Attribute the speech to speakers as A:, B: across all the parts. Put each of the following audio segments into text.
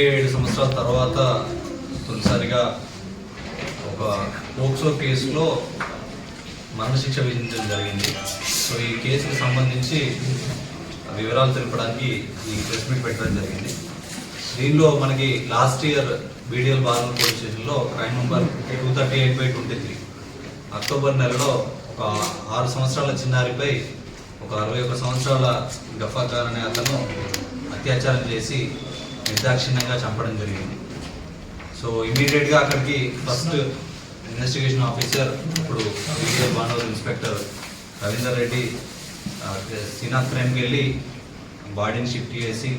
A: 27 సంవత్సరాల తర్వాత తొలిసారిగా ఒక పోక్సో కేసులో మరణశిక్ష విధించడం జరిగింది. సో ఈ కేసుకు సంబంధించి వివరాలు తెలపడానికి ఈ ప్రెస్ మీట్ పెట్టడం జరిగింది. దీనిలో మనకి లాస్ట్ ఇయర్ బీడిఎల్ బార్నూర్ పోలీస్ స్టేషన్లో క్రైమ్ నెంబర్ 238/23 అక్టోబర్ నెలలో ఒక 6 సంవత్సరాల చిన్నారిపై ఒక 61 సంవత్సరాల గఫా ఖాన్ అనే అతను అత్యాచారం చేసి నిర్దాక్షిణ్యంగా చంపడం జరిగింది. సో ఇమీడియట్గా అక్కడికి ఫస్ట్ ఇన్వెస్టిగేషన్ ఆఫీసర్ ఇప్పుడు బీడిఎల్ బార్నూర్ ఇన్స్పెక్టర్ రవీందర్ రెడ్డి సీనాథ్ క్రైమ్కి వెళ్ళి బాడీని షిఫ్ట్ చేసి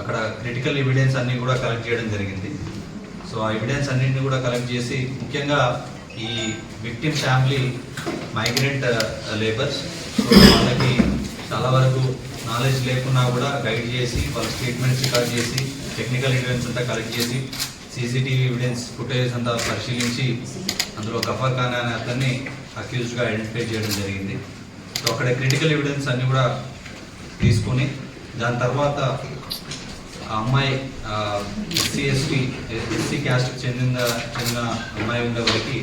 A: అక్కడ క్రిటికల్ ఎవిడెన్స్ అన్నీ కూడా కలెక్ట్ చేయడం జరిగింది. సో ఆ ఎవిడెన్స్ అన్నింటినీ కూడా కలెక్ట్ చేసి ముఖ్యంగా ఈ విక్టిమ్ ఫ్యామిలీ మైగ్రెంట్ లేబర్స్, వాళ్ళకి చాలా వరకు నాలెడ్జ్ లేకున్నా కూడా గైడ్ చేసి వాళ్ళ స్టేట్మెంట్స్ రికార్డ్ చేసి టెక్నికల్ ఎవిడెన్స్ అంతా కలెక్ట్ చేసి సీసీటీవీ ఎవిడెన్స్ ఫుటేజ్ అంతా పరిశీలించి అందులో గఫర్ ఖాన్ అనే అతన్ని అక్యూజ్డ్గా ఐడెంటిఫై చేయడం జరిగింది. సో అక్కడ క్రిటికల్ ఎవిడెన్స్ అన్నీ కూడా తీసుకొని దాని తర్వాత ఆ అమ్మాయి ఎస్సీ క్యాస్ట్కి చెందిన అమ్మాయి ఉండే వరకు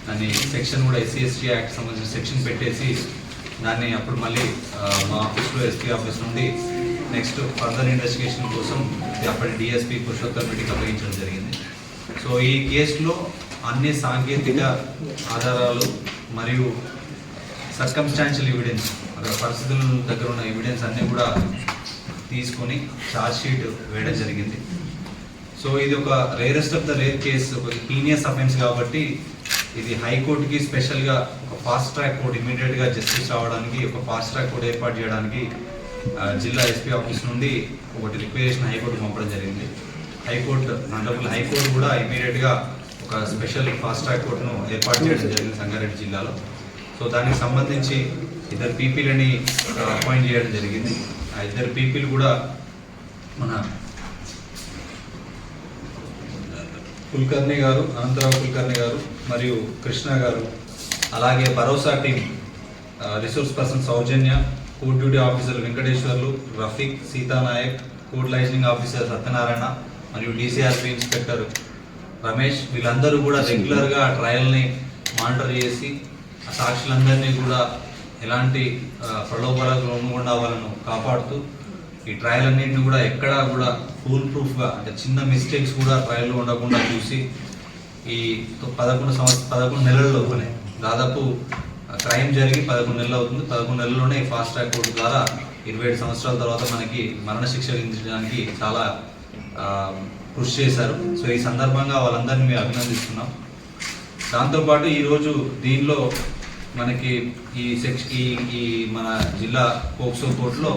A: దాన్ని సెక్షన్ కూడా SC/ST యాక్ట్ సంబంధించిన సెక్షన్ పెట్టేసి దాన్ని అప్పుడు మళ్ళీ మా ఆఫీస్లో SP ఆఫీస్ నుండి నెక్స్ట్ ఫర్దర్ ఇన్వెస్టిగేషన్ కోసం అప్పటి DSP పురుషోత్తమ్ రెడ్డికి అప్పగించడం జరిగింది. సో ఈ కేసులో అన్ని సాంకేతిక ఆధారాలు మరియు సర్కమ్స్టాన్షియల్ ఎవిడెన్స్, అక్కడ పరిస్థితుల దగ్గర ఉన్న ఎవిడెన్స్ అన్నీ కూడా తీసుకొని ఛార్జ్ షీట్ వేయడం జరిగింది. సో ఇది ఒక rarest of the rare case, ఒక హీనియస్ అఫెన్స్ కాబట్టి ఇది హైకోర్టుకి స్పెషల్గా ఒక ఫాస్ట్ ట్రాక్ కోర్టు ఇమీడియట్గా జస్టిస్ రావడానికి ఒక ఫాస్ట్ ట్రాక్ కోర్టు ఏర్పాటు చేయడానికి జిల్లా SP ఆఫీస్ నుండి ఒకటి రిక్వెజేషన్ హైకోర్టు పంపడం జరిగింది. హైకోర్టు కూడా ఇమీడియట్గా ఒక స్పెషల్ ఫాస్ట్ ట్రాక్ కోర్టును ఏర్పాటు చేయడం జరిగింది సంగారెడ్డి జిల్లాలో. సో దానికి సంబంధించి 2 పీపీలని అపాయింట్ చేయడం జరిగింది. ఆ 2 పీపీలు కూడా మన కుల్కర్ణి గారు, అనంతరావు కుల్కర్ణి గారు మరియు కృష్ణ గారు, అలాగే Bharosa team resource person Soujanya, court duty officer Venkateswarlu, Rafiq, Sitanayak, court liaisoning officer Satyanarayana మరియు DCRP ఇన్స్పెక్టర్ రమేష్, వీళ్ళందరూ కూడా రెగ్యులర్గా ట్రయల్ని మానిటర్ చేసి ఆ సాక్షులందరినీ కూడా ఎలాంటి ప్రలోభాలకు లొంగకుండా వాళ్ళను కాపాడుతూ ఈ ట్రయల్ అన్నింటినీ కూడా ఎక్కడా కూడా ఫుల్ ప్రూఫ్గా, అంటే చిన్న మిస్టేక్స్ కూడా ట్రయల్లో ఉండకుండా చూసి ఈ 11 నెలల్లోనే దాదాపు క్రైమ్ జరిగి 11 నెలలు అవుతుంది. 11 నెలల్లోనే ఫాస్ట్ ట్రాక్ కోర్టు ద్వారా 27 సంవత్సరాల తర్వాత మనకి మరణశిక్ష విధించడానికి చాలా కృషి చేశారు. సో ఈ సందర్భంగా వాళ్ళందరినీ మేము అభినందిస్తున్నాం. దాంతోపాటు ఈరోజు దీనిలో మనకి ఈ మన జిల్లా పోక్సో కోర్టులో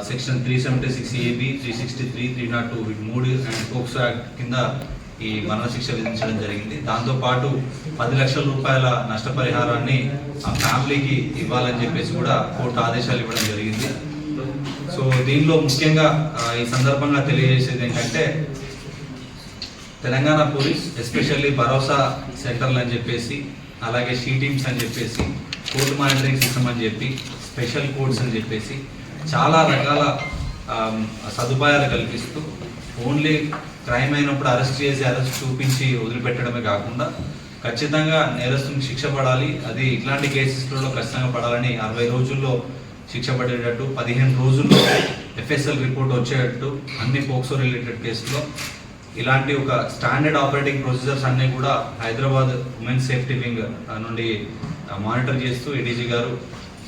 A: section 376AB, 363, 302 3 and POCSO act కింద ఈ మరణశిక్ష విధించడం జరిగింది. దాంతోపాటు 10 లక్షల రూపాయల నష్టపరిహారాన్ని ఆ ఫ్యామిలీకి ఇవ్వాలని చెప్పేసి కూడా కోర్టు ఆదేశాలు ఇవ్వడం జరిగింది. సో దీనిలో ముఖ్యంగా ఈ సందర్భంగా తెలియజేసేది ఏంటంటే తెలంగాణ పోలీస్ ఎస్పెషల్లీ భరోసా సెంటర్లు అని చెప్పేసి, అలాగే షీ టీమ్స్ అని చెప్పేసి, కోర్టు మానిటరింగ్ సిస్టమ్ అని చెప్పి, స్పెషల్ కోర్ట్స్ అని చెప్పేసి చాలా రకాల సదుపాయాలు కల్పిస్తూ ఓన్లీ క్రైమ్ అయినప్పుడు అరెస్ట్ చేసి అరెస్ట్ చూపించి వదిలిపెట్టడమే కాకుండా ఖచ్చితంగా నేరస్తునికి శిక్ష పడాలి, అది ఇట్లాంటి కేసెస్లలో ఖచ్చితంగా పడాలని 60 రోజుల్లో శిక్ష పడేటట్టు, 15 రోజుల్లో FSL రిపోర్ట్ వచ్చేటట్టు అన్ని పోక్సో రిలేటెడ్ కేసులో ఇలాంటి ఒక స్టాండర్డ్ ఆపరేటింగ్ ప్రొసీజర్స్ అన్నీ కూడా హైదరాబాద్ ఉమెన్స్ సేఫ్టీ వింగ్ నుండి మానిటర్ చేస్తూ ADG గారు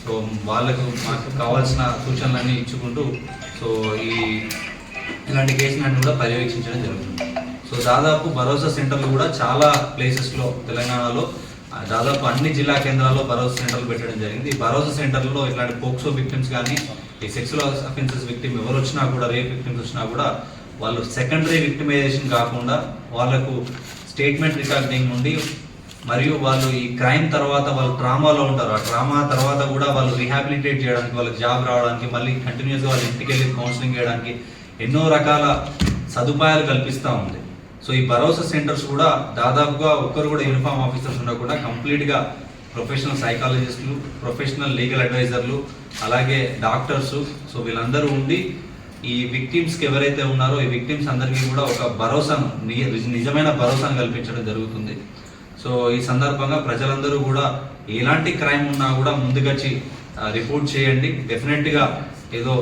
A: సో వాళ్ళకు మాకు కావాల్సిన సూచనలన్నీ ఇచ్చుకుంటూ సో ఇలాంటి కేసులన్నీ కూడా పర్యవేక్షించడం జరుగుతుంది. సో దాదాపు భరోసా సెంటర్లు కూడా చాలా ప్లేసెస్లో తెలంగాణలో దాదాపు అన్ని జిల్లా కేంద్రాల్లో భరోసా సెంటర్లు పెట్టడం జరిగింది. ఈ భరోసా సెంటర్లో ఇట్లాంటి పోక్సో విక్టిమ్స్ కానీ ఈ సెక్సువల్ అఫెన్సెస్ విక్టిమ్ ఎవరు వచ్చినా కూడా, రేప్ విక్టిమ్స్ వచ్చినా కూడా వాళ్ళు సెకండరీ విక్టిమైజేషన్ కాకుండా వాళ్ళకు స్టేట్మెంట్ రికార్డింగ్ నుండి మరియు వాళ్ళు ఈ క్రైమ్ తర్వాత వాళ్ళు ట్రామాలో ఉంటారు, ఆ ట్రామా తర్వాత కూడా వాళ్ళు రీహాబిలిటేట్ చేయడానికి, వాళ్ళకి జాబ్ రావడానికి, మళ్ళీ కంటిన్యూస్గా వాళ్ళ ఇంటికి వెళ్ళి కౌన్సిలింగ్ చేయడానికి ఎన్నో రకాల సదుపాయాలు కల్పిస్తూ ఉంది. సో ఈ భరోసా సెంటర్స్ కూడా దాదాపుగా ఒక్కరు కూడా యూనిఫామ్ ఆఫీసర్స్ ఉండకుండా కంప్లీట్గా ప్రొఫెషనల్ సైకాలజిస్టులు, ప్రొఫెషనల్ లీగల్ అడ్వైజర్లు, అలాగే డాక్టర్స్, సో వీళ్ళందరూ ఉండి ఈ విక్టిమ్స్కి ఎవరైతే ఉన్నారో ఈ విక్టిమ్స్ అందరికీ కూడా ఒక భరోసాను నిజమైన భరోసాను కల్పించడం జరుగుతుంది. సో ఈ సందర్భంగా ప్రజలందరూ కూడా ఎలాంటి క్రైమ్ ఉన్నా కూడా ముందుకొచ్చి రిపోర్ట్ చేయండి. డెఫినెట్గా ఏదో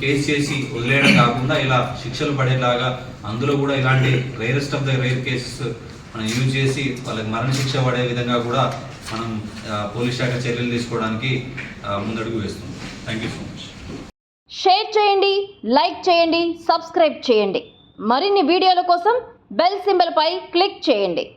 A: కేసు చేసి వదిలేయడం కాకుండా ఇలా శిక్షలు పడేలాగా అందులో కూడా ఇలాంటి rarest of the rare cases మనం యూజ్ చేసి వాళ్ళకి మరణశిక్ష పడే విధంగా కూడా మనం పోలీస్ శాఖ చర్యలు తీసుకోవడానికి ముందడుగు వేస్తున్నాం. Thank you so much.
B: Share చేయండి, లైక్ చేయండి, సబ్స్క్రైబ్ చేయండి. మరిన్ని వీడియోల కోసం బెల్ సింబల్ పై క్లిక్ చేయండి.